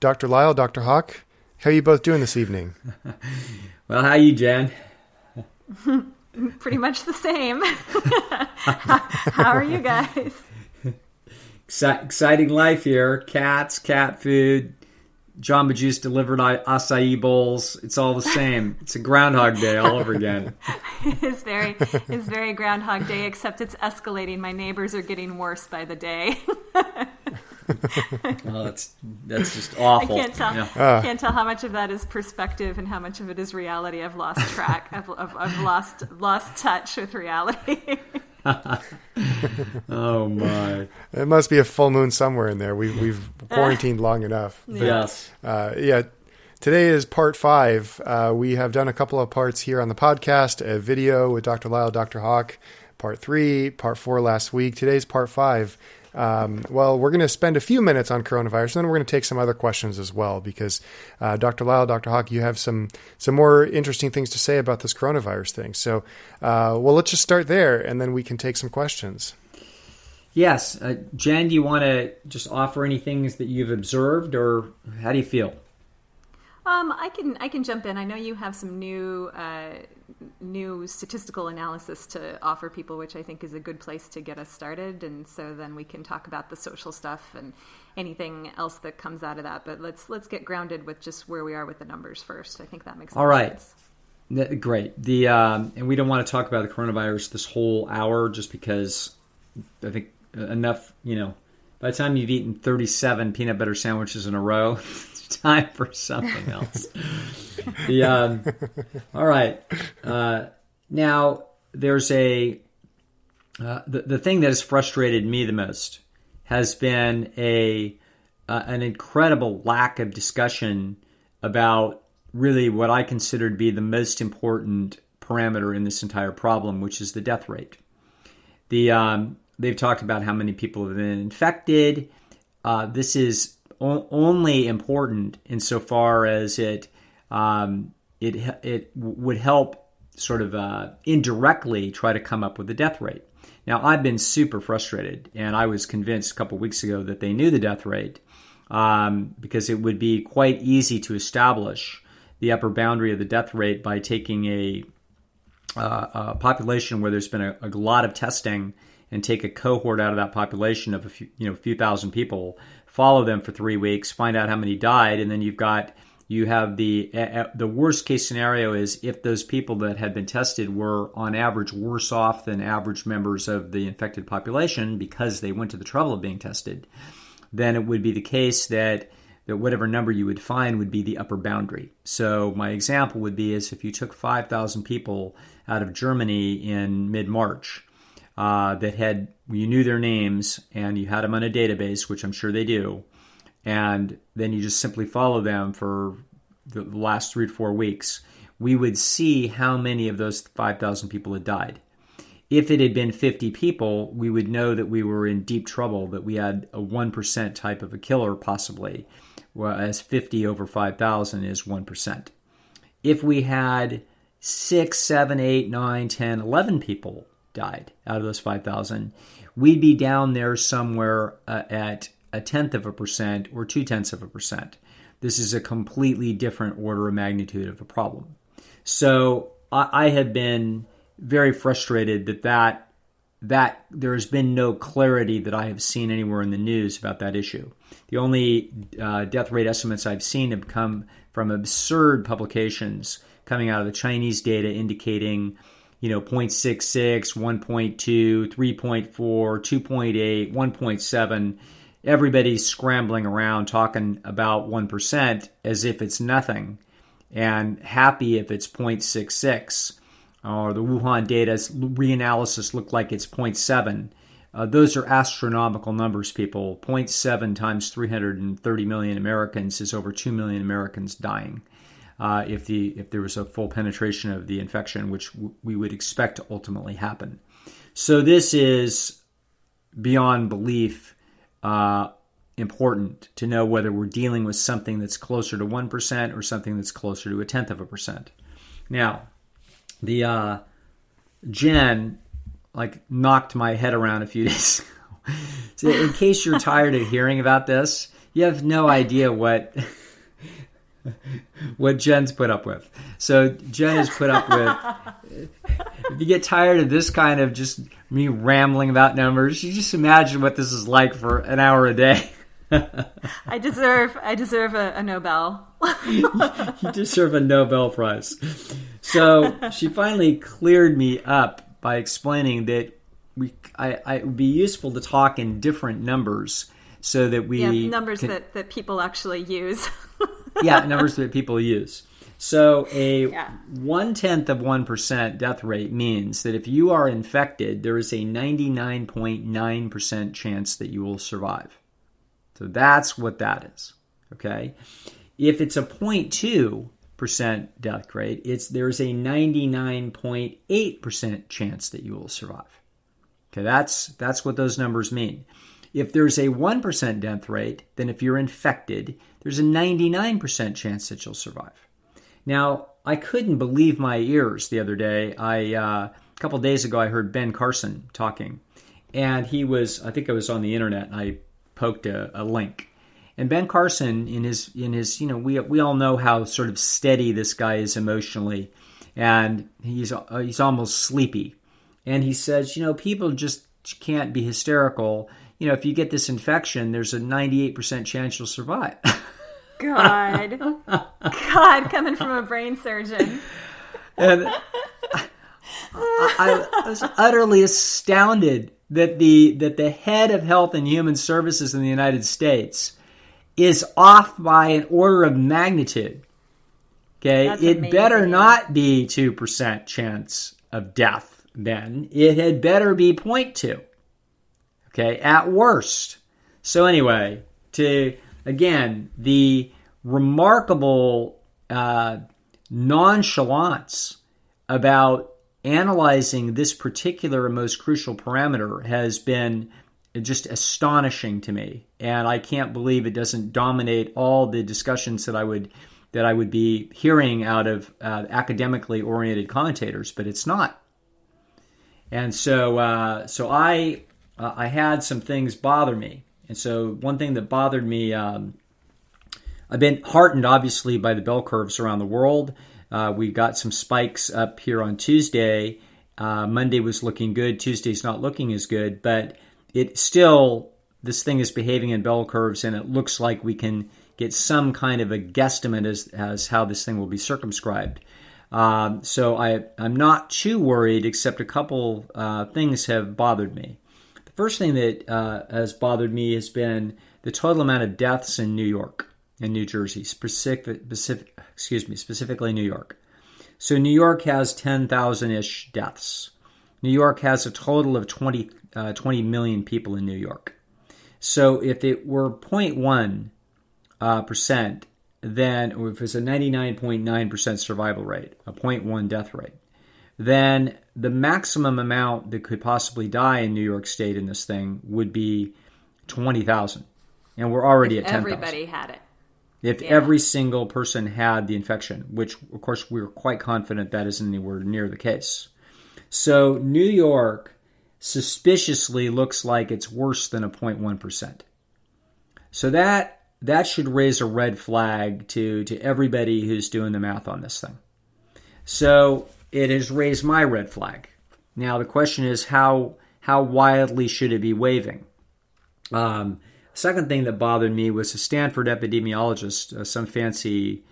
Dr. Lyle, Dr. Hawk. How are you both doing this evening? Well, how are you, Jen? Pretty much the same. How are you guys? Exciting life here. Cats, cat food, Jamba Juice delivered acai bowls. It's all the same. It's a Groundhog Day all over again. It's very Groundhog Day, except it's escalating. My neighbors are getting worse by the day. Well, that's just awful. I can't tell how much of that is perspective and how much of it is reality. I've lost track. I've lost touch with reality. Oh my! It must be a full moon somewhere in there. We've quarantined long enough. Yes. Today is part 5. We have done a couple of parts here on the podcast. A video with Dr. Lyle, Dr. Hawk. Part 3, part 4 last week. Today's part 5. Well, we're going to spend a few minutes on coronavirus, and then we're going to take some other questions as well, because Dr. Lyle, Dr. Hawk, you have some more interesting things to say about this coronavirus thing. So, let's just start there, and then we can take some questions. Yes. Jen, do you want to just offer any things that you've observed, or how do you feel? I can jump in. I know you have some new statistical analysis to offer people, which I think is a good place to get us started. And so then we can talk about the social stuff and anything else that comes out of that. But let's get grounded with just where we are with the numbers first. I think that makes sense. All right. Great. And we don't want to talk about the coronavirus this whole hour, just because I think enough, by the time you've eaten 37 peanut butter sandwiches in a row, time for something else. All right. Now, there's the thing that has frustrated me the most has been an incredible lack of discussion about really what I consider to be the most important parameter in this entire problem, which is the death rate. They've talked about how many people have been infected. This is only important insofar as it would help sort of indirectly try to come up with the death rate. Now, I've been super frustrated, and I was convinced a couple of weeks ago that they knew the death rate, because it would be quite easy to establish the upper boundary of the death rate by taking a population where there's been a lot of testing and take a cohort out of that population of a few thousand people, follow them for 3 weeks, find out how many died, and then you have the worst case scenario is if those people that had been tested were on average worse off than average members of the infected population because they went to the trouble of being tested, then it would be the case that whatever number you would find would be the upper boundary. So my example would be is if you took 5,000 people out of Germany in mid-March, you knew their names and you had them on a database, which I'm sure they do, and then you just simply follow them for the last 3 to 4 weeks, we would see how many of those 5,000 people had died. If it had been 50 people, we would know that we were in deep trouble, that we had a 1% type of a killer possibly, whereas 50 over 5,000 is 1%. If we had 6, 7, 8, 9, 10, 11 people died out of those 5,000, we'd be down there somewhere at 0.1% or 0.2%. This is a completely different order of magnitude of a problem. So I have been very frustrated that there has been no clarity that I have seen anywhere in the news about that issue. The only death rate estimates I've seen have come from absurd publications coming out of the Chinese data indicating 0.66, 1.2, 3.4, 2.8, 1.7. Everybody's scrambling around talking about 1% as if it's nothing, and happy if it's 0.66. Or the Wuhan data's reanalysis looked like it's 0.7. Those are astronomical numbers, people. 0.7 times 330 million Americans is over 2 million Americans dying. If there was a full penetration of the infection, which we would expect to ultimately happen. So this is beyond belief important to know whether we're dealing with something that's closer to 1% or something that's closer to 0.1%. Now, the Jen knocked my head around a few days ago. So in case you're tired of hearing about this, You have no idea what Jen's put up with. So Jen has put up with, if you get tired of this kind of just me rambling about numbers, you just imagine what this is like for an hour a day. I deserve a Nobel. You deserve a Nobel Prize. So she finally cleared me up by explaining that it would be useful to talk in different numbers so that we... numbers that people actually use. Yeah, numbers that people use. So a 0.1% death rate means that if you are infected, there is a 99.9% chance that you will survive. So that's what that is. Okay? If it's a 0.2% death rate, there's a 99.8% chance that you will survive. Okay, that's what those numbers mean. If there's a 1% death rate, then if you're infected, there's a 99% chance that you'll survive. Now, I couldn't believe my ears the other day. A couple of days ago, I heard Ben Carson talking, and I think it was on the internet, and I poked a link. And Ben Carson, in his, we all know how sort of steady this guy is emotionally, and he's almost sleepy. And he says, people just can't be hysterical. If you get this infection, there's a 98% chance you'll survive. God, coming from a brain surgeon. And I was utterly astounded that the head of Health and Human Services in the United States is off by an order of magnitude. Okay, That's it amazing. better not be 2% chance of death. Then it had better be 0.2. Okay, at worst. So anyway, the remarkable nonchalance about analyzing this particular and most crucial parameter has been just astonishing to me, and I can't believe it doesn't dominate all the discussions that I would be hearing out of academically oriented commentators, but it's not. And so I had some things bother me. And so one thing that bothered me, I've been heartened, obviously, by the bell curves around the world. We got some spikes up here on Tuesday. Monday was looking good. Tuesday's not looking as good. But this thing is behaving in bell curves, and it looks like we can get some kind of a guesstimate as how this thing will be circumscribed. So I'm not too worried, except a couple things have bothered me. The first thing that has bothered me has been the total amount of deaths in New York and New Jersey, specifically New York. So New York has 10,000-ish deaths. New York has a total of 20 million people in New York. So if it were 0.1%, then, or if it's a 99.9% survival rate, a 0.1 death rate, then the maximum amount that could possibly die in New York State in this thing would be 20,000. And we're already at 10,000. Everybody had it. If every single person had the infection, which, of course, we're quite confident that isn't anywhere near the case. So New York suspiciously looks like it's worse than a 0.1%. So that should raise a red flag to everybody who's doing the math on this thing. So it has raised my red flag. Now the question is how wildly should it be waving? Second thing that bothered me was a Stanford epidemiologist, some fancy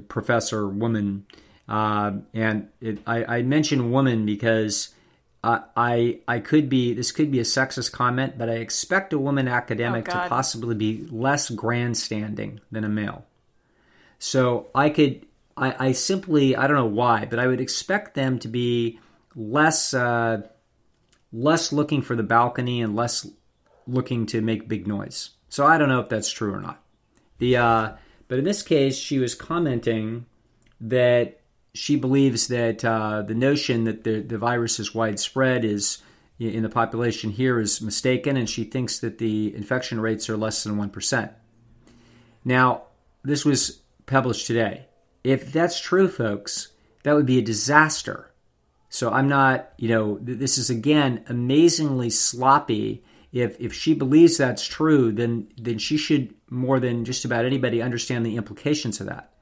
professor woman, and I mention woman because this could be a sexist comment, but I expect a woman academic to possibly be less grandstanding than a male. So I don't know why, but I would expect them to be less looking for the balcony and less looking to make big noise. So I don't know if that's true or not. But in this case, she was commenting that she believes that the notion that the virus is widespread is in the population here is mistaken, and she thinks that the infection rates are less than 1%. Now, this was published today. If that's true, folks, that would be a disaster. So I'm not, this is, again, amazingly sloppy if she believes that's true, then she should, more than just about anybody, understand the implications of that.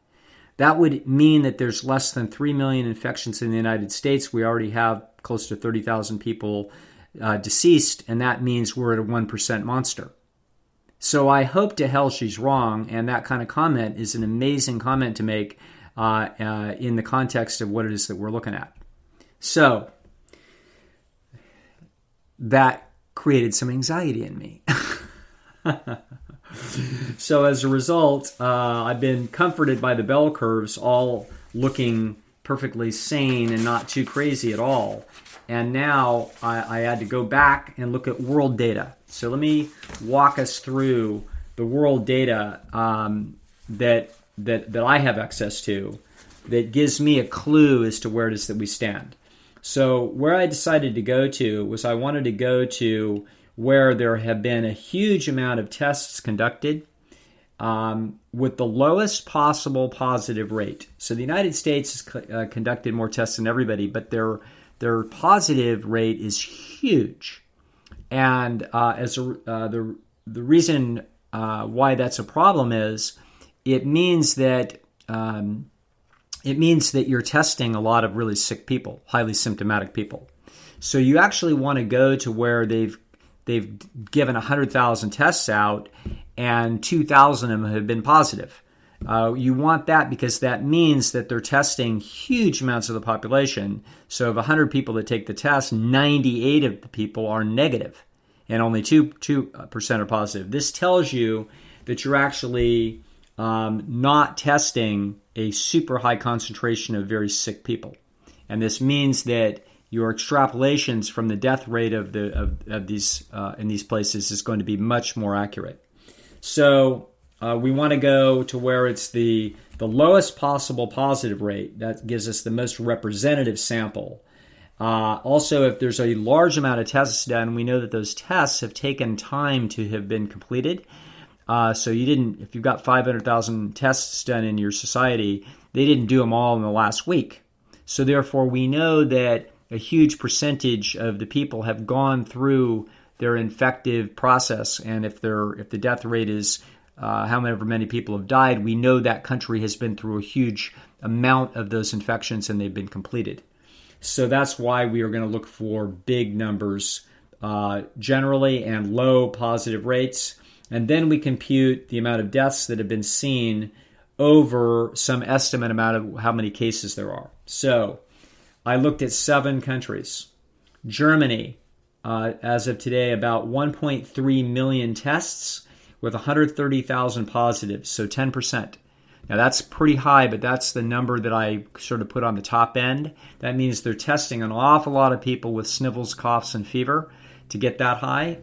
That would mean that there's less than 3 million infections in the United States. We already have close to 30,000 people deceased, and that means we're at a 1% monster. So I hope to hell she's wrong, and that kind of comment is an amazing comment to make in the context of what it is that we're looking at. So that created some anxiety in me. So as a result, I've been comforted by the bell curves all looking perfectly sane and not too crazy at all. And now I had to go back and look at world data. So let me walk us through the world data that I have access to that gives me a clue as to where it is that we stand. So where I decided to go to was I wanted to go to where there have been a huge amount of tests conducted with the lowest possible positive rate. So the United States has conducted more tests than everybody, but their positive rate is huge. And the reason why that's a problem is it means that you're testing a lot of really sick people, highly symptomatic people. So you actually want to go to where they've given 100,000 tests out and 2,000 of them have been positive. You want that because that means that they're testing huge amounts of the population. So of 100 people that take the test, 98 of the people are negative and only 2% are positive. This tells you that you're actually not testing a super high concentration of very sick people. And this means that your extrapolations from the death rate of these in these places is going to be much more accurate. So we want to go to where it's the lowest possible positive rate. That gives us the most representative sample. Also, if there's a large amount of tests done, we know that those tests have taken time to have been completed. So if you've got 500,000 tests done in your society, they didn't do them all in the last week. So therefore, we know that a huge percentage of the people have gone through their infective process, and if the death rate is however many people have died, we know that country has been through a huge amount of those infections and they've been completed. So that's why we are going to look for big numbers generally and low positive rates, and then we compute the amount of deaths that have been seen over some estimate amount of how many cases there are. So I looked at 7 countries. Germany, as of today, about 1.3 million tests with 130,000 positives, so 10%. Now that's pretty high, but that's the number that I sort of put on the top end. That means they're testing an awful lot of people with sniffles, coughs, and fever to get that high.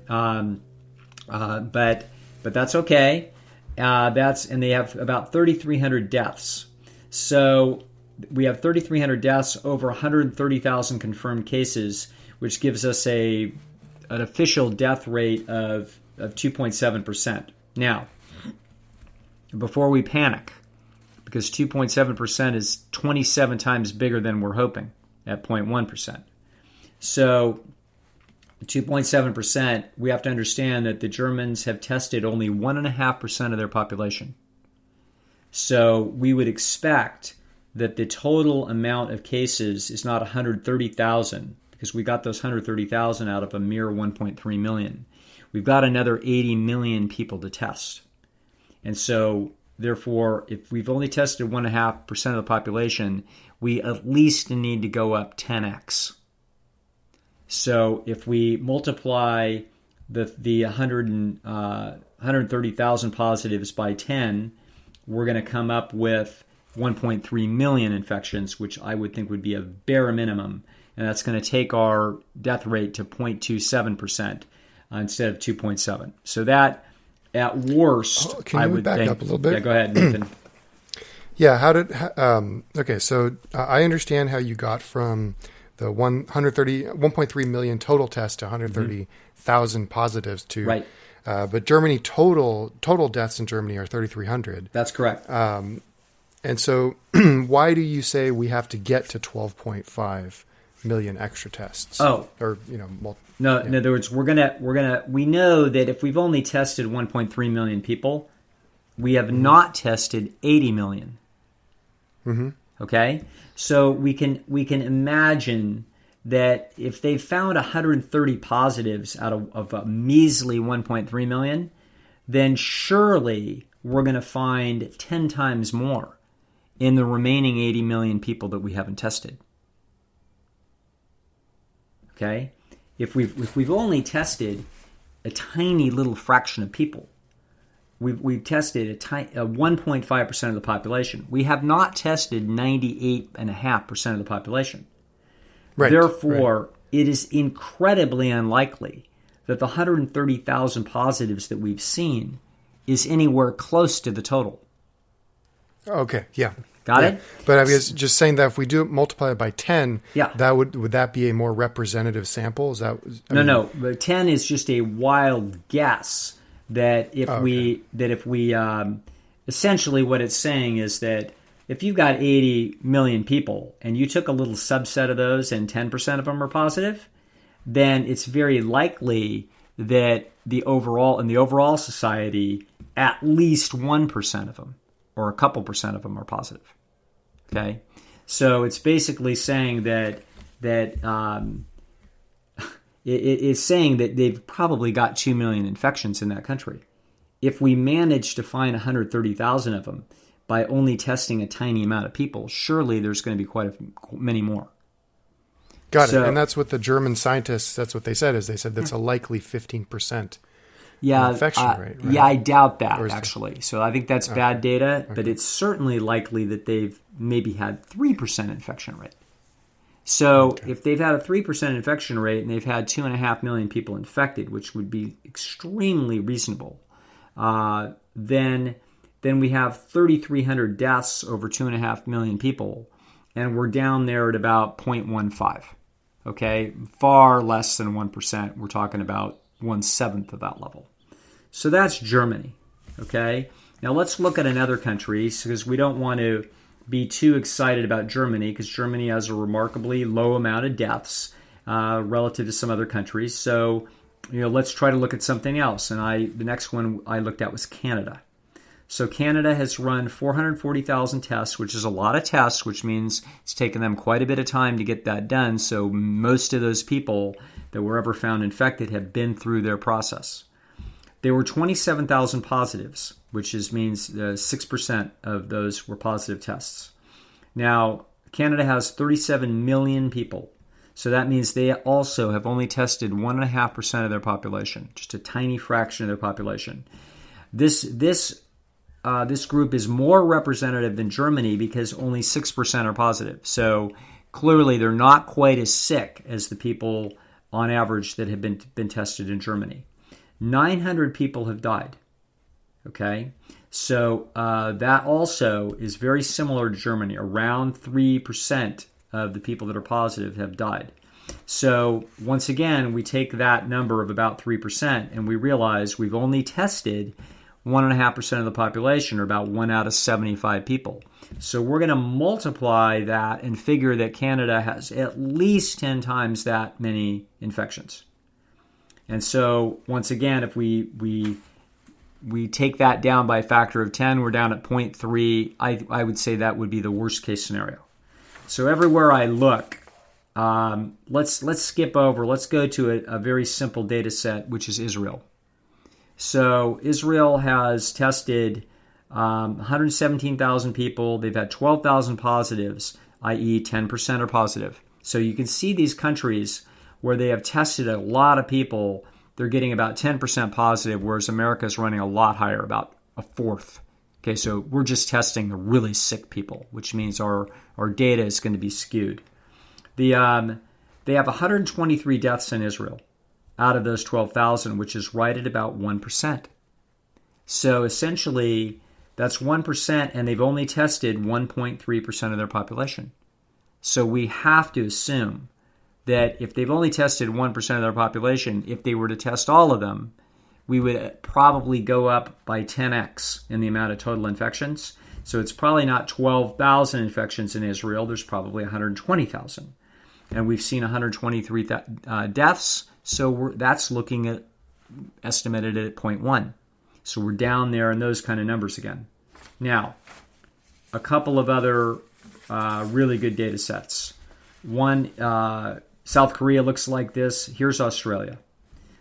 But that's okay. And they have about 3,300 deaths. So we have 3,300 deaths over 130,000 confirmed cases, which gives us an official death rate of 2.7%. Now, before we panic, because 2.7% is 27 times bigger than we're hoping at 0.1%. So 2.7%, we have to understand that the Germans have tested only 1.5% of their population. So we would expect that the total amount of cases is not 130,000, because we got those 130,000 out of a mere 1.3 million. We've got another 80 million people to test. And so, therefore, if we've only tested 1.5% of the population, we at least need to go up 10x. So if we multiply the 130,000 positives by 10, we're going to come up with 1.3 million infections, which I would think would be a bare minimum. And that's going to take our death rate to 0.27% instead of 2.7. So that, at worst, I would think... Can you back up a little bit? Yeah, go ahead, Nathan. Yeah, okay, so I understand how you got from the 1.3 million total tests to 130,000 positives to... Right. But Germany, total deaths in Germany are 3,300. That's correct. And so why do you say we have to get to 12.5 million extra tests. Oh. Or, No, in other words, we know that if we've only tested 1.3 million people, we have not tested 80 million. Mm-hmm. Okay? So we can imagine that if they found 130 positives out of a measly 1.3 million, then surely we're going to find 10 times more in the remaining 80 million people that we haven't tested. Okay? If we've only tested a tiny little fraction of people, we've tested a 1.5% of the population. We have not tested 98.5% of the population. Right. Therefore, it is incredibly unlikely that the 130,000 positives that we've seen is anywhere close to the total. Okay, yeah. Got it? But I was just saying that if we do multiply it by 10, yeah. that would that be a more representative sample? Is that No. But 10 is just a wild guess that if we essentially what it's saying is that if you've got 80 million people and you took a little subset of those and 10% of them are positive, then it's very likely that in the overall society, at least 1% of them or a couple percent of them are positive. Okay? So it's basically saying that it's saying that they've probably got 2 million infections in that country. If we manage to find 130,000 of them by only testing a tiny amount of people, surely there's going to be quite many more. Got it. And that's what the German scientists, that's what they said, is they said that's a likely 15% infection rate. Right? Yeah, I doubt that, actually. So I think that's bad data, but it's certainly likely that they've maybe had 3% infection rate. So if they've had a 3% infection rate and they've had 2.5 million people infected, which would be extremely reasonable, then we have 3,300 deaths over 2.5 million people, and we're down there at about 0.15. Okay, far less than 1%. We're talking about 1/7 of that level. So that's Germany. Okay, now let's look at another country because we don't want to be too excited about Germany because Germany has a remarkably low amount of deaths relative to some other countries. So let's try to look at something else. And the next one I looked at was Canada. So Canada has run 440,000 tests, which is a lot of tests, which means it's taken them quite a bit of time to get that done. So most of those people that were ever found infected have been through their process. There were 27,000 positives, which means 6% of those were positive tests. Now, Canada has 37 million people. So that means they also have only tested 1.5% of their population, just a tiny fraction of their population. This group is more representative than Germany because only 6% are positive. So clearly they're not quite as sick as the people on average that have been tested in Germany. 900 people have died. Okay, so that also is very similar to Germany. Around 3% of the people that are positive have died. So once again, we take that number of about 3% and we realize we've only tested 1.5% of the population, or about 1 out of 75 people. So we're going to multiply that and figure that Canada has at least 10 times that many infections. And so once again, if we take that down by a factor of 10, we're down at 0.3. I would say that would be the worst case scenario. So everywhere I look, let's skip over. Let's go to a very simple data set, which is Israel. So Israel has tested 117,000 people. They've had 12,000 positives, i.e. 10% are positive. So you can see these countries where they have tested a lot of people, they're getting about 10% positive, whereas America is running a lot higher, about a fourth. Okay, so we're just testing the really sick people, which means our data is going to be skewed. They have 123 deaths in Israel out of those 12,000, which is right at about 1%. So essentially, that's 1%, and they've only tested 1.3% of their population. So we have to assume that if they've only tested 1% of their population, if they were to test all of them, we would probably go up by 10x in the amount of total infections. So it's probably not 12,000 infections in Israel. There's probably 120,000. and we've seen 123 deaths. So that's looking at estimated at 0.1. So we're down there in those kind of numbers again. Now, a couple of other really good data sets. One, South Korea looks like this. Here's Australia.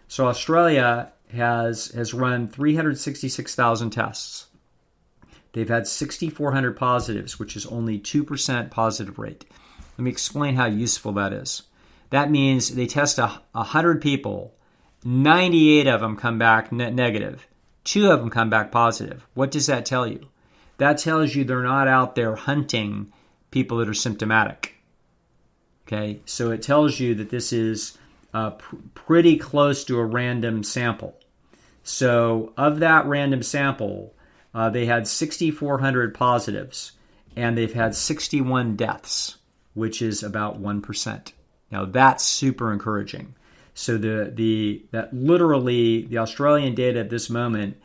So Australia has run 366,000 tests. They've had 6,400 positives, which is only 2% positive rate. Let me explain how useful that is. That means they test 100 people, 98 of them come back negative, 2 of them come back positive. What does that tell you? That tells you they're not out there hunting people that are symptomatic. Okay, so it tells you that this is pretty close to a random sample. So of that random sample, they had 6,400 positives, and they've had 61 deaths, which is about 1%. Now that's super encouraging. So that literally the Australian data at this moment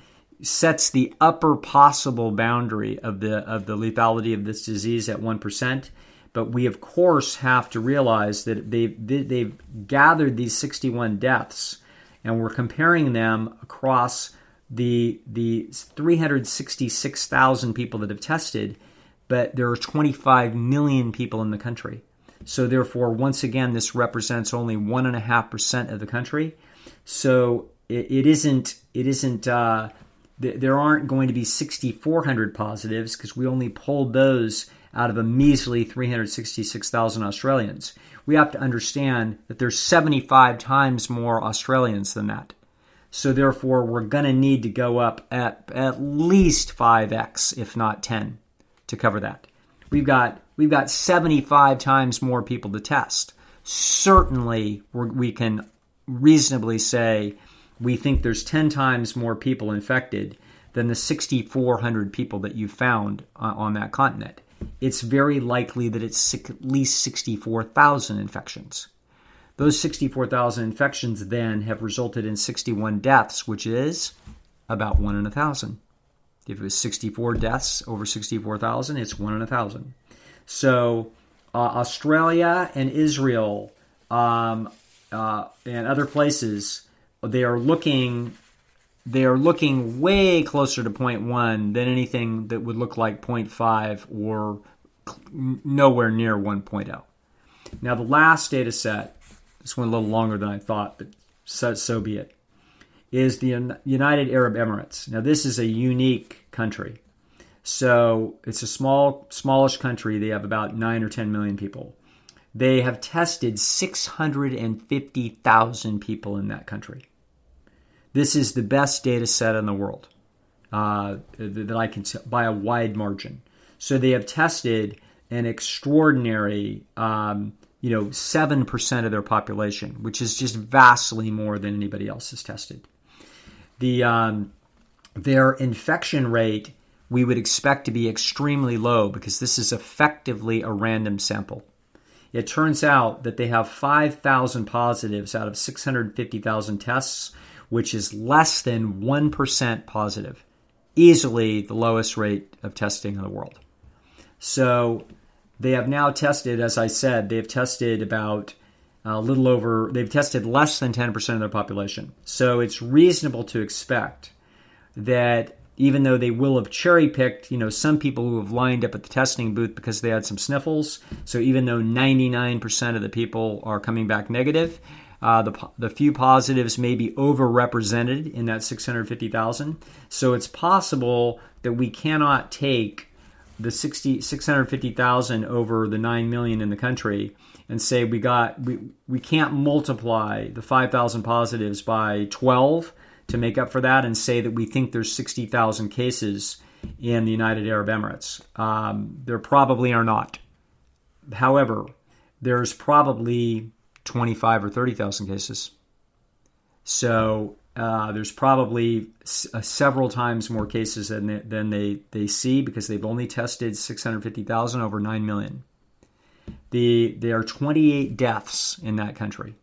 sets the upper possible boundary of the lethality of this disease at 1%. But we of course have to realize that they've gathered these 61 deaths, and we're comparing them across the 366,000 people that have tested, but there are 25 million people in the country. So therefore, once again, this represents only 1.5% of the country. So it isn't. There aren't going to be 6,400 positives because we only pulled those out of a measly 366,000 Australians. We have to understand that there's 75 times more Australians than that. So therefore, we're going to need to go up at least 5x, if not 10, to cover that. We've got 75 times more people to test. Certainly, we can reasonably say we think there's 10 times more people infected than the 6,400 people that you found on that continent. It's very likely that it's at least 64,000 infections. Those 64,000 infections then have resulted in 61 deaths, which is about 1 in 1,000. If it was 64 deaths over 64,000, it's 1 in 1,000. So Australia and Israel and other places, they are looking way closer to 0.1 than anything that would look like 0.5 or nowhere near 1.0. Now the last data set, this went a little longer than I thought, but so be it, is the United Arab Emirates. Now this is a unique country. So it's a smallish country. They have about 9 or 10 million people. They have tested 650,000 people in that country. This is the best data set in the world that I can tell by a wide margin. So they have tested an extraordinary 7% of their population, which is just vastly more than anybody else has tested. Their infection rate we would expect to be extremely low because this is effectively a random sample. It turns out that they have 5,000 positives out of 650,000 tests, which is less than 1% positive, easily the lowest rate of testing in the world. So they have now tested, as I said, they've tested about they've tested less than 10% of their population. So it's reasonable to expect that even though they will have cherry-picked, some people who have lined up at the testing booth because they had some sniffles, so even though 99% of the people are coming back negative, the few positives may be overrepresented in that 650,000. So it's possible that we cannot take the 650,000 over the 9 million in the country and say we can't multiply the 5,000 positives by 12 to make up for that and say that we think there's 60,000 cases in the United Arab Emirates. There probably are not. However, there's probably 25 or 30,000 cases. So there's probably several times more cases than they see because they've only tested 650,000 over 9 million. There are 28 deaths in that country.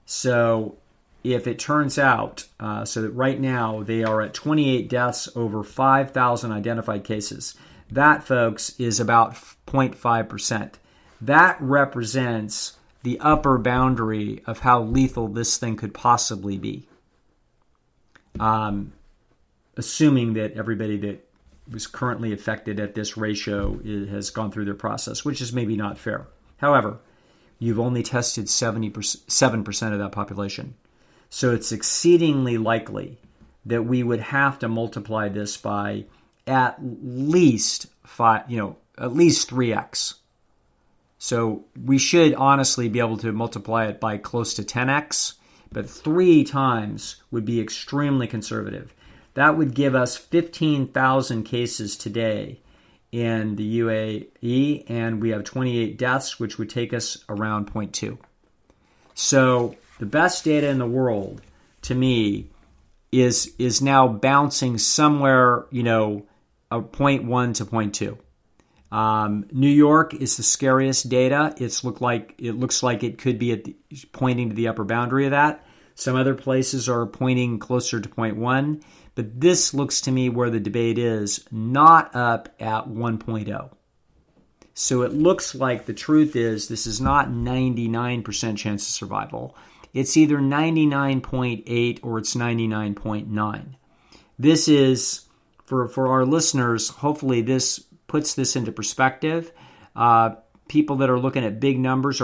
So if it turns out, so that right now they are at 28 deaths over 5,000 identified cases, that, folks, is about 0.5%. that represents the upper boundary of how lethal this thing could possibly be. Assuming that everybody that was currently affected at this ratio has gone through their process, which is maybe not fair. However, you've only tested 7% of that population. So it's exceedingly likely that we would have to multiply this by at least 3x. So we should honestly be able to multiply it by close to 10x, but 3 times would be extremely conservative. That would give us 15,000 cases today in the UAE, and we have 28 deaths, which would take us around 0.2. So the best data in the world, to me, is now bouncing somewhere, a 0.1 to 0.2. New York is the scariest data. It looks like it could be pointing to the upper boundary of that. Some other places are pointing closer to 0.1, but this looks to me where the debate is not up at 1.0. So it looks like the truth is this is not 99% chance of survival. It's either 99.8 or it's 99.9. This is, for our listeners, hopefully this puts this into perspective. People that are looking at big numbers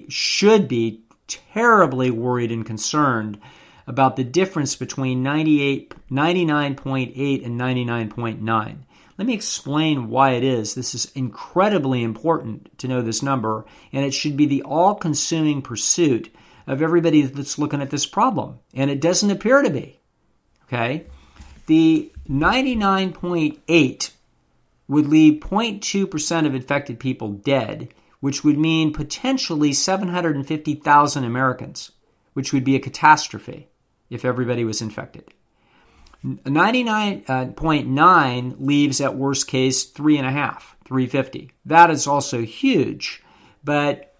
should be terribly worried and concerned about the difference between 99.8 and 99.9. Let me explain why it is. This is incredibly important to know this number, and it should be the all-consuming pursuit of everybody that's looking at this problem, and it doesn't appear to be. Okay? The 99.8 would leave 0.2% of infected people dead, which would mean potentially 750,000 Americans, which would be a catastrophe if everybody was infected. 99.9 leaves at worst case 350. That is also huge, but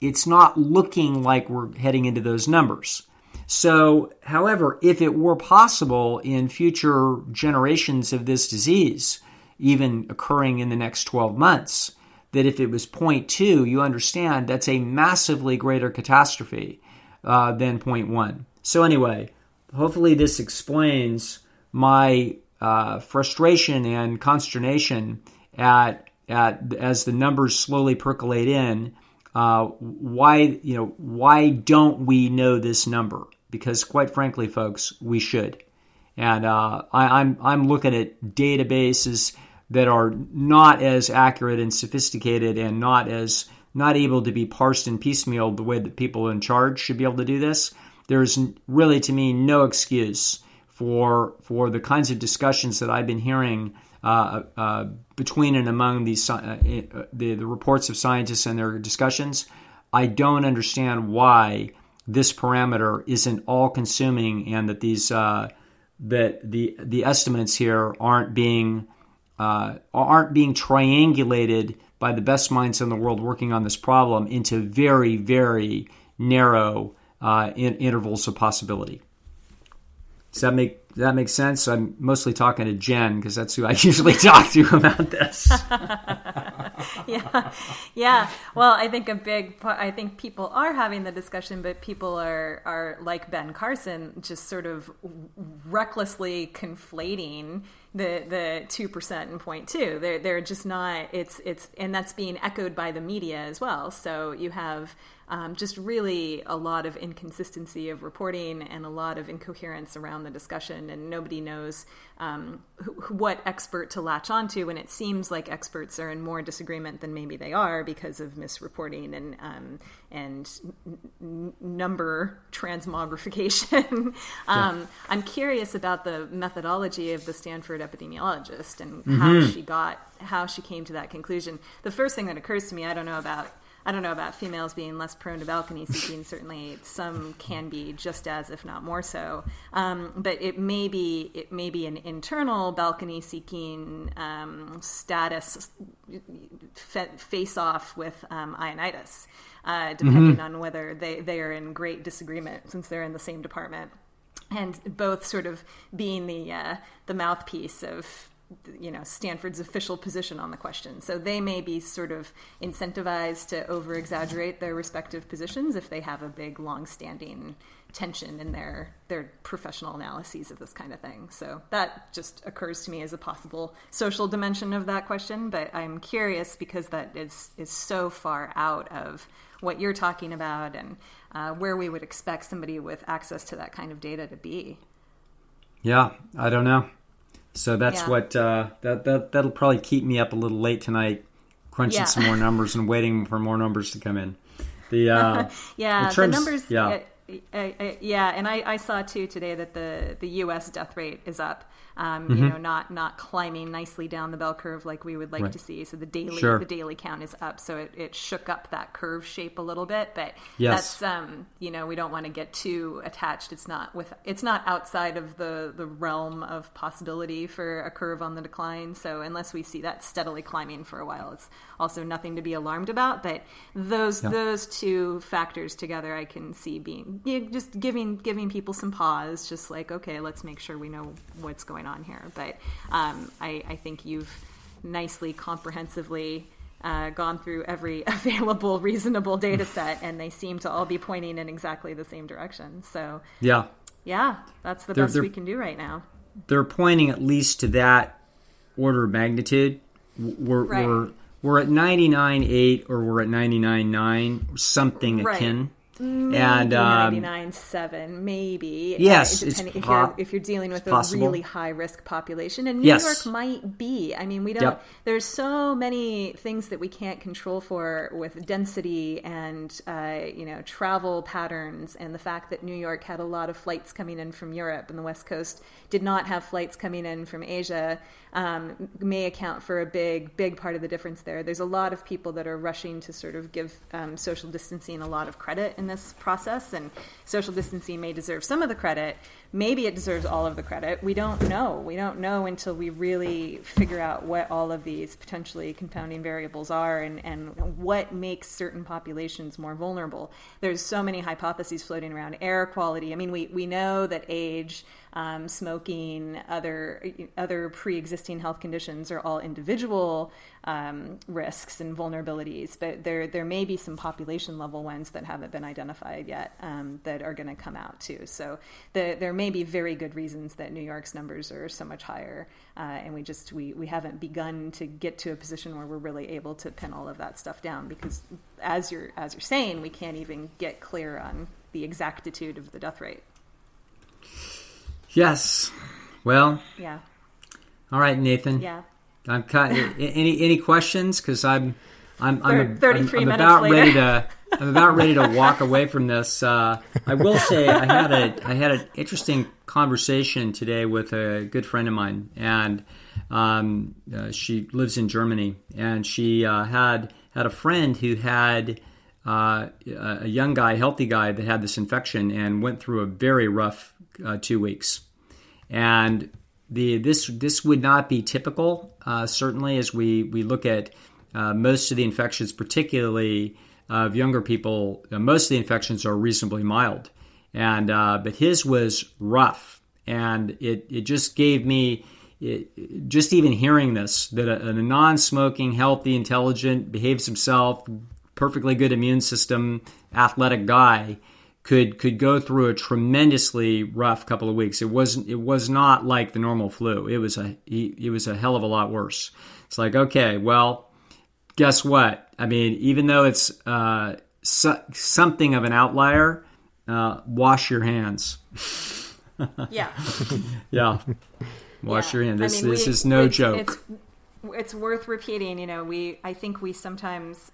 it's not looking like we're heading into those numbers. So, however, if it were possible in future generations of this disease, even occurring in the next 12 months, that if it was 0.2, you understand that's a massively greater catastrophe than 0.1. So anyway, hopefully this explains my frustration and consternation at as the numbers slowly percolate in. Why don't we know this number? Because quite frankly, folks, we should. And I'm looking at databases that are not as accurate and sophisticated and not able to be parsed and piecemealed the way that people in charge should be able to do this. There's really, to me, no excuse for the kinds of discussions that I've been hearing between and among the reports of scientists and their discussions. I don't understand why this parameter isn't all-consuming, and that that the estimates here aren't being triangulated by the best minds in the world working on this problem into very, very narrow intervals of possibility. Does that make sense? I'm mostly talking to Jen because that's who I usually talk to about this. Yeah. Well, I think I think people are having the discussion, but people are like Ben Carson, just sort of recklessly conflating the 2% and 0.2. They're just not. It's and that's being echoed by the media as well. So you have just really a lot of inconsistency of reporting and a lot of incoherence around the discussion, and nobody knows what expert to latch onto, and it seems like experts are in more disagreement than maybe they are because of misreporting and number transmogrification. I'm curious about the methodology of the Stanford epidemiologist and how she came to that conclusion. The first thing that occurs to me, I don't know about females being less prone to balcony seeking. Certainly, some can be just as, if not more so. But it may be an internal balcony seeking status face off with Ionitis, depending on whether they are in great disagreement since they're in the same department, and both sort of being the mouthpiece of Stanford's official position on the question. So they may be sort of incentivized to over-exaggerate their respective positions if they have a big, long-standing tension in their professional analyses of this kind of thing. So that just occurs to me as a possible social dimension of that question. But I'm curious because that is so far out of what you're talking about and where we would expect somebody with access to that kind of data to be. Yeah, I don't know. So that's what that'll probably keep me up a little late tonight, crunching some more numbers and waiting for more numbers to come in. The numbers. And I saw too today that the U.S. death rate is up. Not climbing nicely down the bell curve like we would like to see. So the daily count is up. So it shook up that curve shape a little bit. But that's we don't want to get too attached. It's not outside of the realm of possibility for a curve on the decline. So unless we see that steadily climbing for a while, it's also nothing to be alarmed about. But those two factors together, I can see being just giving people some pause. Just like, okay, let's make sure we know what's going on here. But I think you've nicely, comprehensively gone through every available reasonable data set, and they seem to all be pointing in exactly the same direction. So yeah, that's the best we can do right now. They're pointing at least to that order of magnitude. We're at 99.8 or we're at 99.9, something akin. Maybe 99.7, maybe. Yes, if you're dealing with a really high risk population, and New York might be. I mean, we don't. Yep. There's so many things that we can't control for with density and travel patterns, and the fact that New York had a lot of flights coming in from Europe, and the West Coast did not have flights coming in from Asia. May account for a big part of the difference there. There's a lot of people that are rushing to sort of give social distancing a lot of credit in this process, and social distancing may deserve some of the credit. Maybe it deserves all of the credit. We don't know. We don't know until we really figure out what all of these potentially confounding variables are and what makes certain populations more vulnerable. There's so many hypotheses floating around. Air quality. I mean, we know that age, smoking, other pre-existing health conditions are all individual risks and vulnerabilities, but there may be some population level ones that haven't been identified yet that are going to come out too. So there may be very good reasons that New York's numbers are so much higher, and we haven't begun to get to a position where we're really able to pin all of that stuff down, because as you're saying, we can't even get clear on the exactitude of the death rate. Yes. Well. Yeah. All right, Nathan. Yeah. I'm any questions? Because I'm 33 minutes about later. I'm about ready to walk away from this. I will say I had an interesting conversation today with a good friend of mine, and she lives in Germany, and she had a friend who had a young guy, healthy guy, that had this infection and went through a very rough 2 weeks. And this would not be typical, certainly, as we look at most of the infections, particularly of younger people. Most of the infections are reasonably mild, and but his was rough, and it just gave me, just even hearing this, that a non-smoking, healthy, intelligent, behaves himself, perfectly good immune system, athletic guy could go through a tremendously rough couple of weeks. It was not like the normal flu. It was a hell of a lot worse. It's like, okay, well, guess what? I mean, even though it's something of an outlier, wash your hands. Yeah. Yeah. Wash your hands. This is no joke. It's worth repeating. I think we sometimes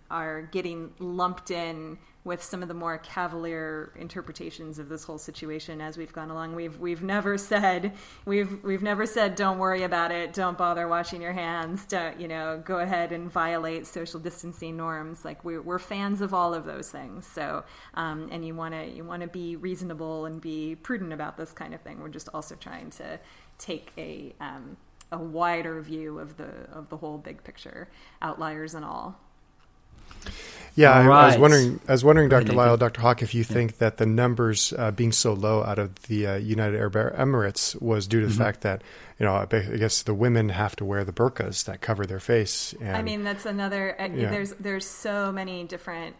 are getting lumped in with some of the more cavalier interpretations of this whole situation as we've gone along. We've never said don't worry about it, don't bother washing your hands, don't go ahead and violate social distancing norms. Like we're fans of all of those things. So and you want to be reasonable and be prudent about this kind of thing. We're just also trying to take a wider view of the whole big picture, outliers and all. Yeah, right. I was wondering, Dr. Lyle, Dr. Hawk, if you think that the numbers being so low out of the United Arab Emirates was due to the fact that I guess the women have to wear the burqas that cover their face. And, I mean, that's another, there's so many different,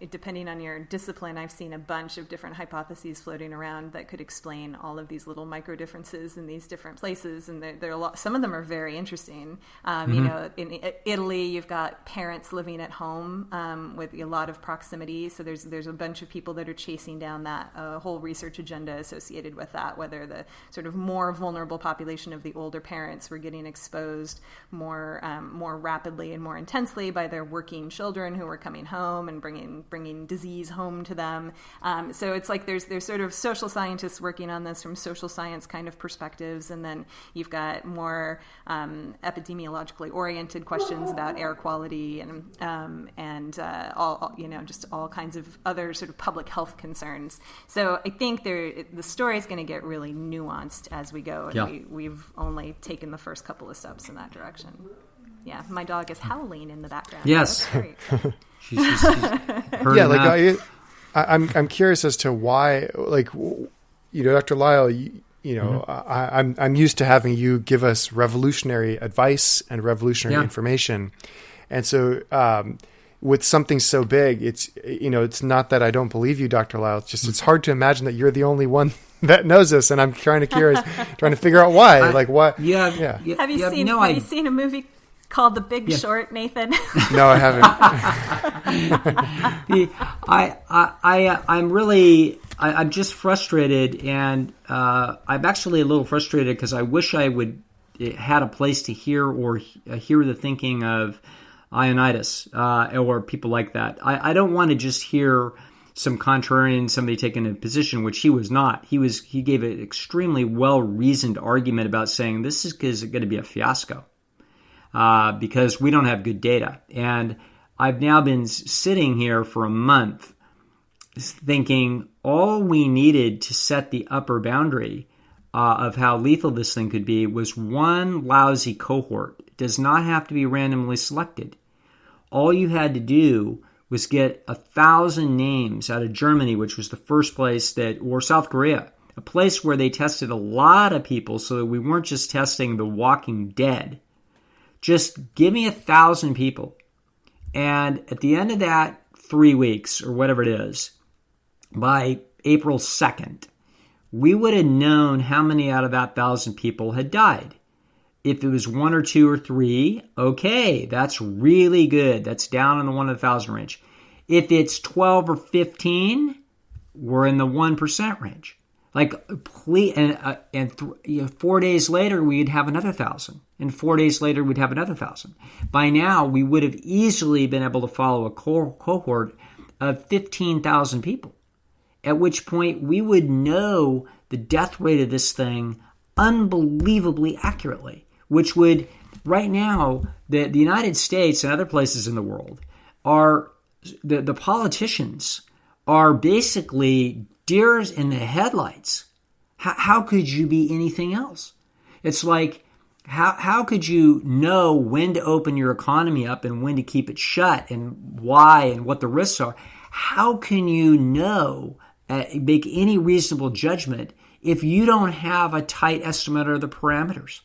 depending on your discipline, I've seen a bunch of different hypotheses floating around that could explain all of these little micro differences in these different places. And there are a lot, some of them are very interesting. In Italy, you've got parents living at home with a lot of proximity. So there's a bunch of people that are chasing down that whole research agenda associated with that, whether the sort of more vulnerable population of the older parents were getting exposed more rapidly and more intensely by their working children who were coming home and bringing disease home to them. So it's like there's sort of social scientists working on this from social science kind of perspectives, and then you've got more epidemiologically oriented questions about air quality and just all kinds of other sort of public health concerns. So I think the story is going to get really nuanced as we go. And we've only taken the first couple of steps in that direction. Yeah, my dog is howling in the background. Yes. she's I'm curious as to why, Dr. Lyle, I'm used to having you give us revolutionary advice and revolutionary information. And so with something so big, it's not that I don't believe you, Dr. Lyle. It's just, it's hard to imagine that you're the only one that knows this, and I'm trying to figure out why. What? Yeah. Have you seen a movie called The Big Short, Nathan? No, I haven't. I'm just frustrated, and I'm actually a little frustrated because I wish I had a place to hear the thinking of Ioannidis or people like that. I don't want to just hear some contrarian, somebody taking a position, which he was not. He gave an extremely well-reasoned argument about saying this is going to be a fiasco because we don't have good data. And I've now been sitting here for a month thinking all we needed to set the upper boundary of how lethal this thing could be was one lousy cohort. It does not have to be randomly selected. All you had to do was get 1,000 names out of Germany, which was the first place or South Korea, a place where they tested a lot of people so that we weren't just testing the walking dead. Just give me 1,000 people. And at the end of that 3 weeks or whatever it is, by April 2nd, we would have known how many out of that 1,000 people had died. If it was 1 or 2 or 3, okay, that's really good. That's down in the 1 to 1,000 range. If it's 12 or 15, we're in the 1% range. 4 days later, we'd have another 1,000. And 4 days later, we'd have another 1,000. By now, we would have easily been able to follow a cohort of 15,000 people, at which point we would know the death rate of this thing unbelievably accurately, which would, right now, the United States and other places in the world are, the politicians are basically deers in the headlights. How could you be anything else? It's like, how could you know when to open your economy up and when to keep it shut and why and what the risks are? How can you know, make any reasonable judgment if you don't have a tight estimate of the parameters?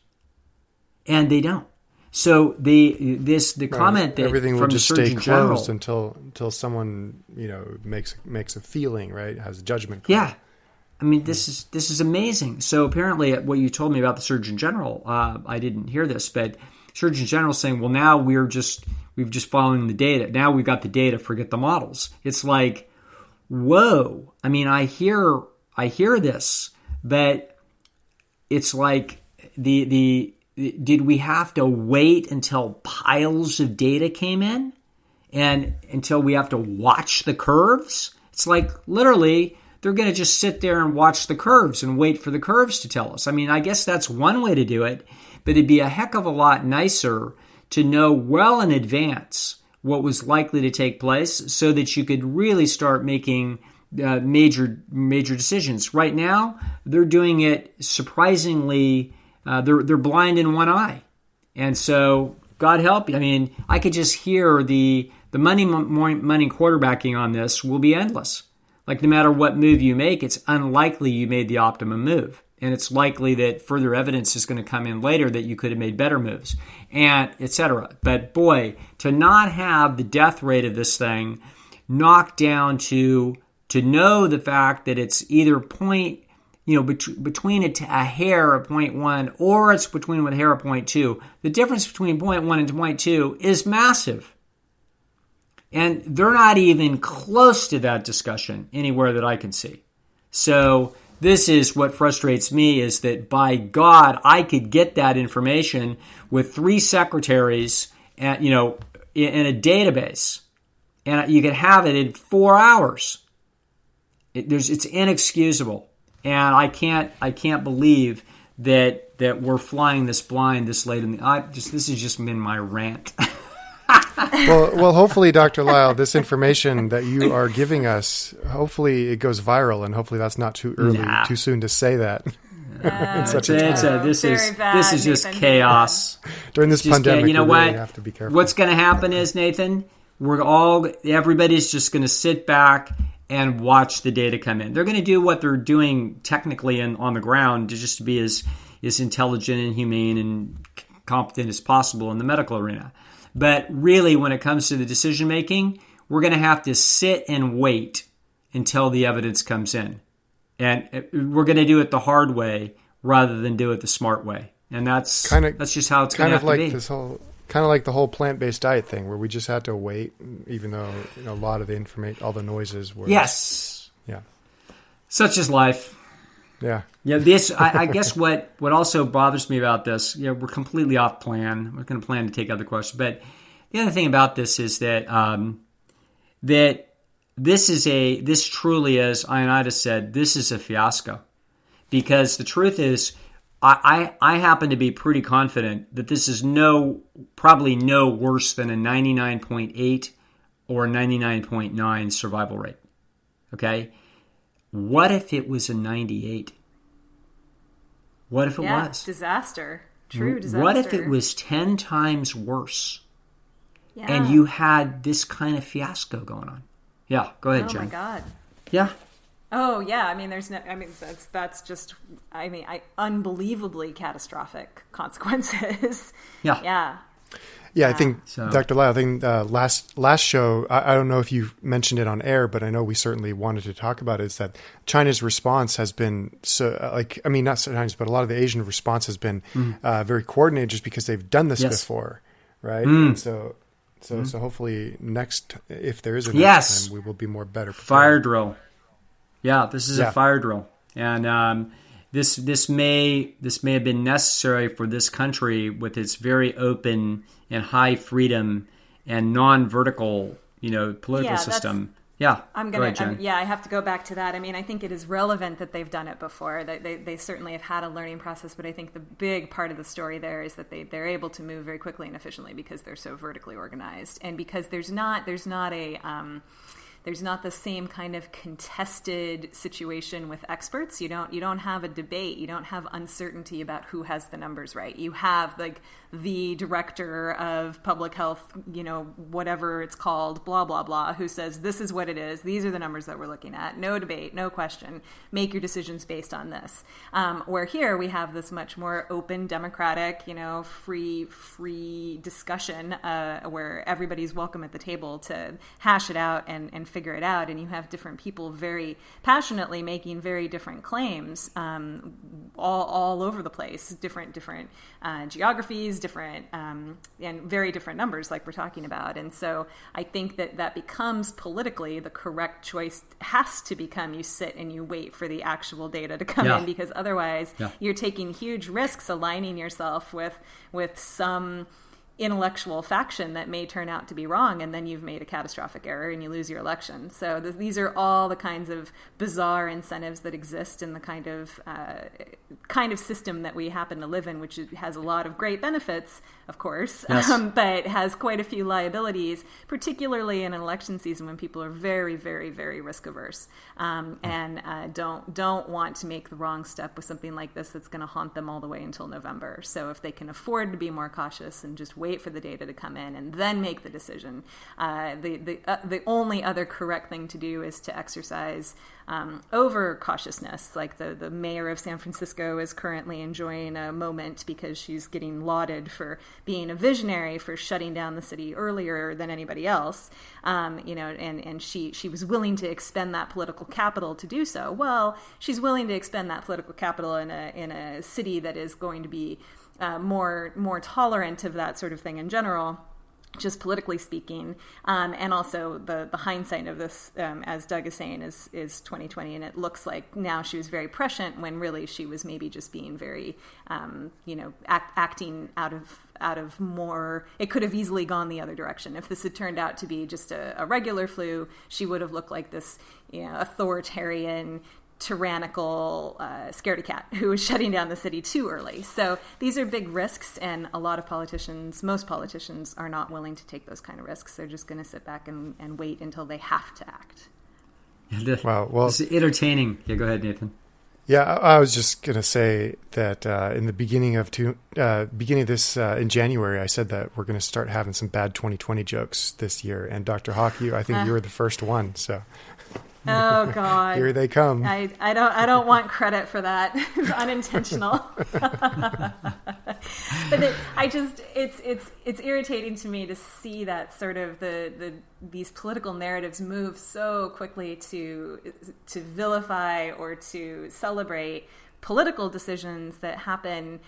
And they don't. So the comment that everything from will the just stay Surgeon General closed until someone makes a feeling, right, has a judgment call. Yeah, I mean this is amazing. So apparently, what you told me about the Surgeon General, I didn't hear this, but Surgeon General saying, well, now we've just following the data. Now we've got the data. Forget the models. It's like, whoa. I mean, I hear this, but it's like did we have to wait until piles of data came in and until we have to watch the curves? It's like literally they're going to just sit there and watch the curves and wait for the curves to tell us. I mean, I guess that's one way to do it, but it'd be a heck of a lot nicer to know well in advance what was likely to take place so that you could really start making major decisions. Right now, they're doing it surprisingly. They're blind in one eye, and so God help you. I mean, I could just hear the money quarterbacking on this will be endless. Like no matter what move you make, it's unlikely you made the optimum move. And it's likely that further evidence is going to come in later that you could have made better moves, and et cetera. But boy, to not have the death rate of this thing knocked down to know the fact that it's either between a hair of 0.1 or it's between a hair of 0.2, the difference between 0.1 and 0.2 is massive. And they're not even close to that discussion anywhere that I can see. So this is what frustrates me, is that, by God, I could get that information with 3 secretaries in a database, and you could have it in 4 hours. It's inexcusable, and I can't believe that we're flying this blind this late in the. This has just been my rant. Well, hopefully, Dr. Lyle, this information that you are giving us, hopefully it goes viral, and hopefully that's not too early, too soon to say that. This is just chaos during this pandemic. You know we what? Really have to be careful. What's going to happen is, Nathan, everybody's just going to sit back and watch the data come in. They're going to do what they're doing technically on the ground, to be as intelligent and humane and competent as possible in the medical arena. But really, when it comes to the decision making, we're going to have to sit and wait until the evidence comes in. And we're going to do it the hard way rather than do it the smart way. And that's just how it's going to have to be. Kind of like the whole plant-based diet thing, where we just had to wait, even though a lot of the information, all the noises were. Yes. Yeah. Such is life. Yeah. Yeah. This, I guess, what also bothers me about this, we're completely off plan. We're going to plan to take other questions, but the other thing about this is that this truly is, Ioannidis said, this is a fiasco, because the truth is, I happen to be pretty confident that this is probably no worse than a 99.8 or 99.9 survival rate. Okay? What if it was a 98? What if it was? Disaster. True disaster. What if it was 10 times worse? Yeah. And you had this kind of fiasco going on? Yeah, go ahead, Jen. Oh my God. Yeah. Oh yeah, I mean, that's just, unbelievably catastrophic consequences. Yeah. Yeah. Yeah, I think, Dr. Lyle, I think last show, I don't know if you mentioned it on air, but I know we certainly wanted to talk about it, is that China's response has been not China's, but a lot of the Asian response has been very coordinated, just because they've done this before, right? And so hopefully if there is a next time, we will be more better prepared. Fire drill. Yeah, this is a fire drill, and this may have been necessary for this country with its very open and high freedom and non-vertical, political system. Yeah, I have to go back to that. I mean, I think it is relevant that they've done it before. They certainly have had a learning process, but I think the big part of the story there is that they're able to move very quickly and efficiently because they're so vertically organized, and because there's not the same kind of contested situation with experts. You don't have a debate. You don't have uncertainty about who has the numbers right. You have the director of public health, whatever it's called, blah, blah, blah, who says, this is what it is. These are the numbers that we're looking at. No debate, no question. Make your decisions based on this. Where here we have this much more open, democratic, free discussion where everybo's welcome at the table to hash it out and figure it out. And you have different people very passionately making very different claims all over the place, different geographies, different and very different numbers like we're talking about. And so I think that becomes politically the correct choice has to become you sit and you wait for the actual data to come in, because otherwise you're taking huge risks aligning yourself with some intellectual faction that may turn out to be wrong, and then you've made a catastrophic error and you lose your election. So these are all the kinds of bizarre incentives that exist in the kind of system that we happen to live in, which has a lot of great benefits, of course, but has quite a few liabilities, particularly in an election season when people are very, very, very risk averse and don't want to make the wrong step with something like this that's going to haunt them all the way until November. So if they can afford to be more cautious and just wait wait for the data to come in and then make the decision. The only other correct thing to do is to exercise over cautiousness. Like the mayor of San Francisco is currently enjoying a moment because she's getting lauded for being a visionary for shutting down the city earlier than anybody else. And she was willing to expend that political capital to do so. Well, she's willing to expend that political capital in a city that is going to be more tolerant of that sort of thing in general, just politically speaking, and also the hindsight of this, as Doug is saying, is 2020, and it looks like now she was very prescient when really she was maybe just being very, acting out of more. It could have easily gone the other direction. If this had turned out to be just a regular flu, she would have looked like this, authoritarian, tyrannical scaredy cat who was shutting down the city too early. So these are big risks, and a lot of most politicians are not willing to take those kind of risks. They're just going to sit back and wait until they have to act. Wow. Well, it's entertaining. Yeah, go ahead, Nathan. Yeah, I was just going to say that in the beginning of this in January, I said that we're going to start having some bad 2020 jokes this year. And Dr. Hawk, I think you were the first one. So. Oh God! Here they come. I don't want credit for that. It's unintentional. But it's irritating to me to see that sort of these political narratives move so quickly to vilify or to celebrate political decisions that happen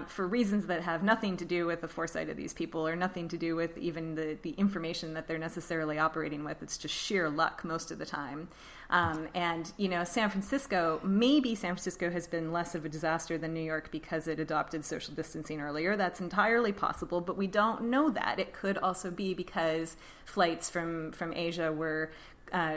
for reasons that have nothing to do with the foresight of these people or nothing to do with even the information that they're necessarily operating with. It's just sheer luck most of the time. San Francisco has been less of a disaster than New York because it adopted social distancing earlier. That's entirely possible, but we don't know that. It could also be because flights from Asia were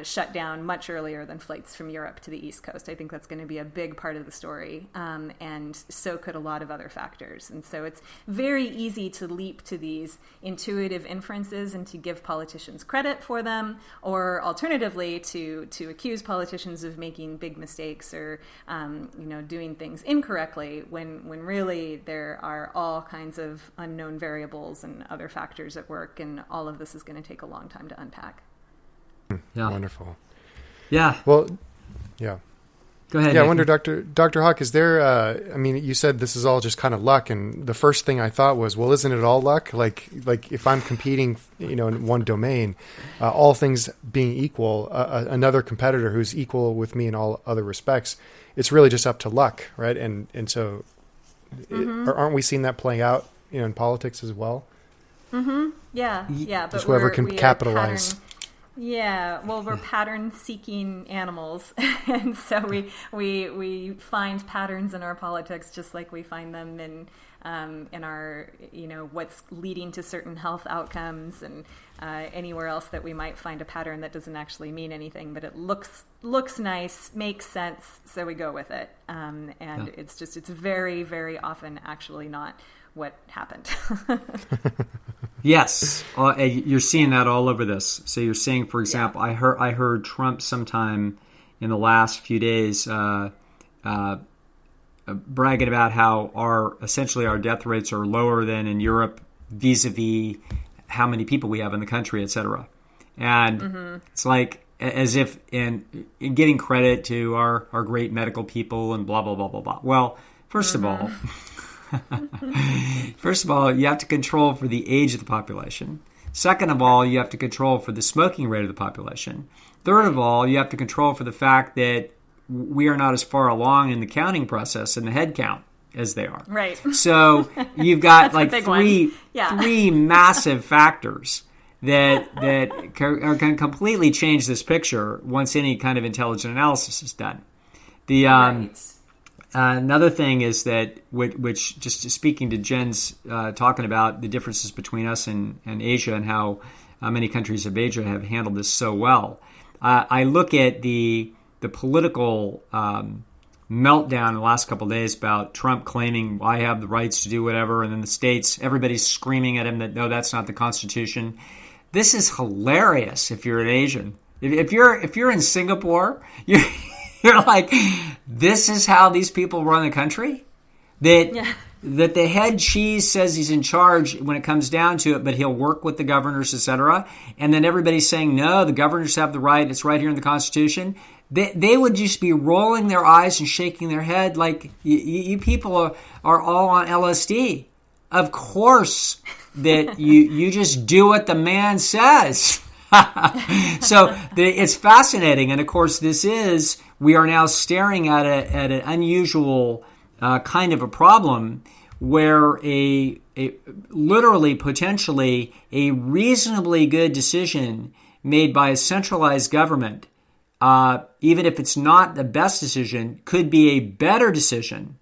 shut down much earlier than flights from Europe to the East Coast. I think that's going to be a big part of the story, and so could a lot of other factors. And so it's very easy to leap to these intuitive inferences and to give politicians credit for them, or alternatively to accuse politicians of making big mistakes or doing things incorrectly when really there are all kinds of unknown variables and other factors at work, and all of this is going to take a long time to unpack. Yeah. Wonderful. Yeah. Well, yeah. Go ahead. Yeah, Nathan. I wonder, Dr. Hawk, is there, you said this is all just kind of luck, and the first thing I thought was, well, isn't it all luck? Like if I'm competing, in one domain, all things being equal, another competitor who's equal with me in all other respects, it's really just up to luck, right? And so aren't we seeing that playing out, in politics as well? Mm-hmm. Yeah. But just whoever can capitalize. Yeah, well, we're pattern-seeking animals, and so we find patterns in our politics just like we find them in our what's leading to certain health outcomes, and anywhere else that we might find a pattern that doesn't actually mean anything, but it looks nice, makes sense, so we go with it, it's very, very often actually not what happened. Yes, you're seeing that all over this. So you're saying, for example, I heard Trump sometime in the last few days bragging about how our death rates are lower than in Europe vis-a-vis how many people we have in the country, et cetera. And it's like as if in getting credit to our great medical people and blah, blah, blah, blah, blah. Well, first of all, you have to control for the age of the population. Second of all, you have to control for the smoking rate of the population. Third of all, you have to control for the fact that we are not as far along in the counting process and the head count as they are. Right. So you've got like three massive factors that can completely change this picture once any kind of intelligent analysis is done. Another thing is that, which just speaking to Jen's talking about the differences between us and Asia and how many countries of Asia have handled this so well. I look at the political meltdown in the last couple of days about Trump claiming I have the rights to do whatever, and then the states, everybody's screaming at him that no, that's not the Constitution. This is hilarious if you're an Asian. If you're in Singapore, you're like, this is how these people run the country? That that the head cheese says he's in charge when it comes down to it, but he'll work with the governors, etc. And then everybody's saying, no, the governors have the right. It's right here in the Constitution. They would just be rolling their eyes and shaking their head like, you people are all on LSD. Of course that you just do what the man says. So it's fascinating. And of course, we are now staring at an unusual kind of a problem where a literally, potentially, a reasonably good decision made by a centralized government, even if it's not the best decision, could be a better decision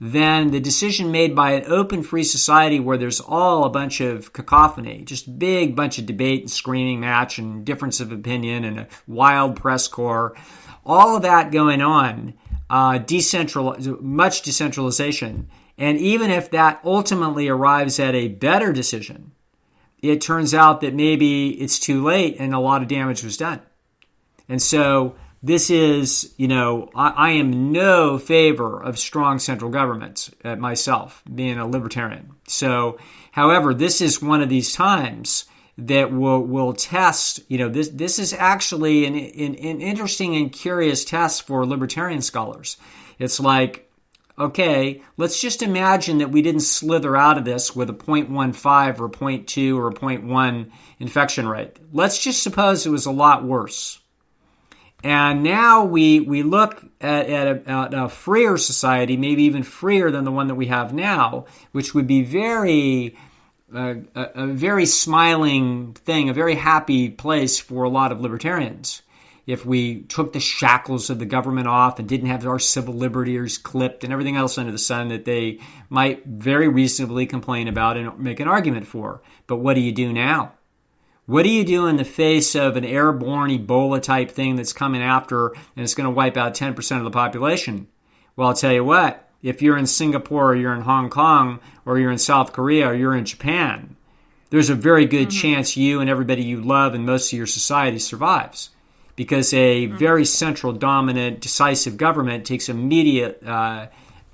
than the decision made by an open, free society where there's all a bunch of cacophony, just big bunch of debate and screaming match and difference of opinion and a wild press corps, all of that going on, much decentralization. And even if that ultimately arrives at a better decision, it turns out that maybe it's too late and a lot of damage was done. And so this is, I am no favor of strong central governments myself, being a libertarian. So, however, this is one of these times that will test, this is actually an interesting and curious test for libertarian scholars. It's like, okay, let's just imagine that we didn't slither out of this with a 0.15 or 0.2 or a 0.1 infection rate. Let's just suppose it was a lot worse. And now we look at a freer society, maybe even freer than the one that we have now, which would be a very smiling thing, a very happy place for a lot of libertarians. If we took the shackles of the government off and didn't have our civil liberties clipped and everything else under the sun that they might very reasonably complain about and make an argument for. But what do you do now? What do you do in the face of an airborne Ebola type thing that's coming after and it's going to wipe out 10% of the population? Well, I'll tell you what, if you're in Singapore or you're in Hong Kong or you're in South Korea or you're in Japan, there's a very good chance you and everybody you love and most of your society survives. Because a very central, dominant, decisive government takes immediate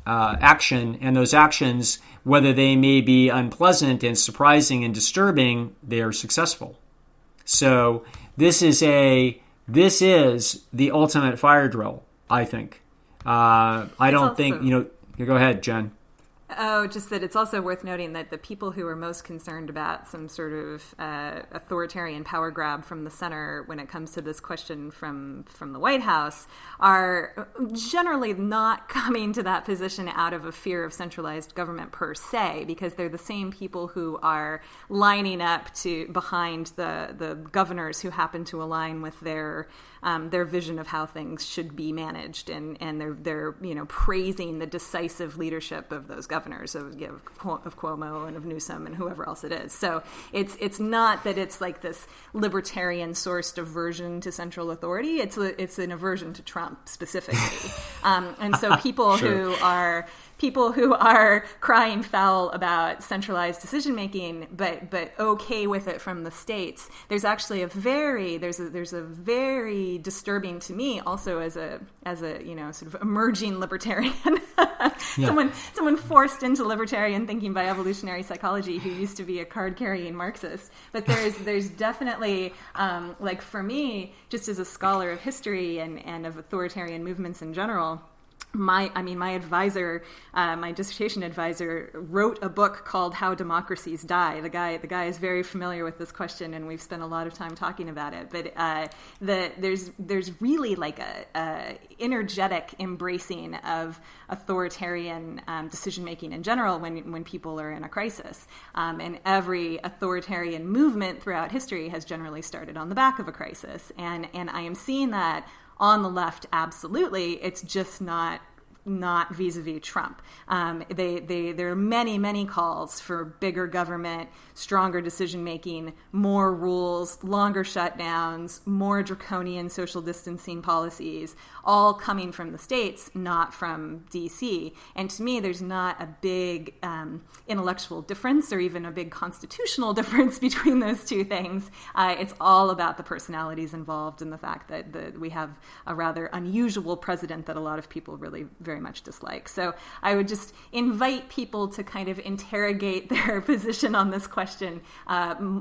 action, and those actions, whether they may be unpleasant and surprising and disturbing, they are successful. So this is the ultimate fire drill, I think. I don't think, go ahead, Jen. Oh, just that it's also worth noting that the people who are most concerned about some sort of authoritarian power grab from the center when it comes to this question from the White House are generally not coming to that position out of a fear of centralized government per se, because they're the same people who are lining up behind the governors who happen to align with their vision of how things should be managed, and they're praising the decisive leadership of those governors of Cuomo and of Newsom and whoever else it is. So it's not that it's like this libertarian sourced aversion to central authority. It's an aversion to Trump specifically, and so people sure. who are crying foul about centralized decision making, but okay with it from the states. There's actually a very disturbing to me also as a sort of emerging libertarian, someone forced into libertarian thinking by evolutionary psychology who used to be a card carrying Marxist. But there's definitely like for me, just as a scholar of history and of authoritarian movements in general. My advisor, my dissertation advisor, wrote a book called "How Democracies Die." The guy is very familiar with this question, and we've spent a lot of time talking about it. But there's really like a energetic embracing of authoritarian decision making in general when people are in a crisis. And every authoritarian movement throughout history has generally started on the back of a crisis, and I am seeing that. On the left, absolutely. It's just not vis-a-vis Trump. There are many calls for bigger government, stronger decision-making, more rules, longer shutdowns, more draconian social distancing policies, all coming from the states, not from D.C. And to me, there's not a big intellectual difference or even a big constitutional difference between those two things. It's all about the personalities involved and the fact that we have a rather unusual president that a lot of people really very very much dislike. So I would just invite people to kind of interrogate their position on this question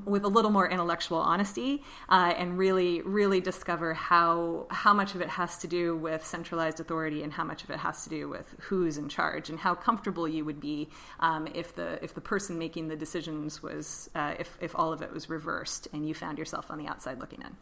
with a little more intellectual honesty, and really discover how much of it has to do with centralized authority and how much of it has to do with who's in charge, and how comfortable you would be if the person making the decisions was if all of it was reversed and you found yourself on the outside looking in.